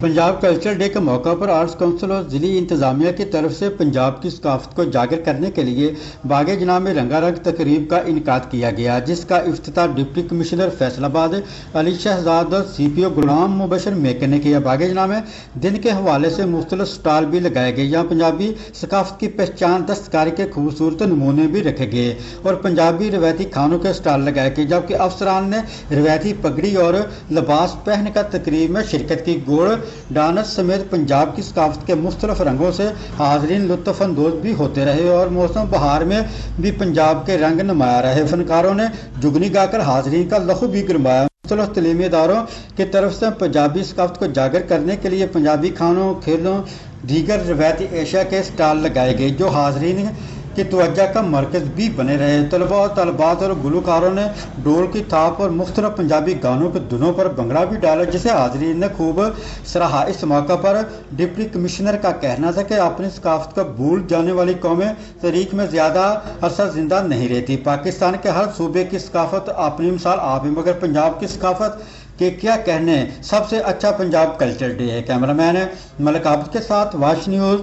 Punjab cultural day के मौका पर आर्ट्स काउंसिल और जिली इंतजामिया की तरफ से पंजाब की सकाफत को उजागर करने के लिए बागे जनाब में रंगारंग तकरीब का इनकाद किया गया, जिसका इफ्तिताह डिप्टी कमिश्नर फैसलाबाद अली शहजाद और CPO गुलाम मुबशर मेकर ने किया। बागे जनाब में दिन के हवाले से मुख्तलिफ स्टॉल भी लगाए गए, यहाँ पंजाबी सकाफत की पहचान दस्तकारी के खूबसूरत नमूने भी रखे गए और पंजाबी रवायती खानों के स्टॉल लगाए गए, जबकि अफसरान ने रवायती पगड़ी और लिबास पहन कर तकरीब में शिरकत की। गोड़ डांस समेत पंजाब की सकाफत के मुख्तलिफ रंगों से हाजरीन लुत्फ अंदोज भी होते रहे और मौसम बहार में भी पंजाब के रंग नुमाया रहे। फनकारों ने जुगनी गाकर हाजरीन का लहू भी गरमाया। मुख्तलिफ तलीमी इदारों की तरफ से पंजाबी सकाफत को उजागर करने के लिए पंजाबी खानों, खेलों, दीगर रवायती एशिया के स्टॉल लगाए गए, जो हाजरीन की तवज्जो का मरकज भी बने रहे। तलबा और तलबात और गुलकारों ने ढोल की थाप और मुख्तलिफ पंजाबी गानों के धुनों पर भंगड़ा भी डाला, जिसे हाजरीन ने खूब सराहा। इस मौका पर डिप्टी कमिश्नर का कहना था कि अपनी सकाफत को भूल जाने वाली कौमें तारीख में ज्यादा अरसा जिंदा नहीं रहती। पाकिस्तान के हर सूबे की सकाफत अपनी मिसाल आप ही, मगर पंजाब की सकाफत के क्या कहने, सबसे अच्छा पंजाब कल्चर डे है। कैमरामैन मलिक आबिद के साथ वाश न्यूज़।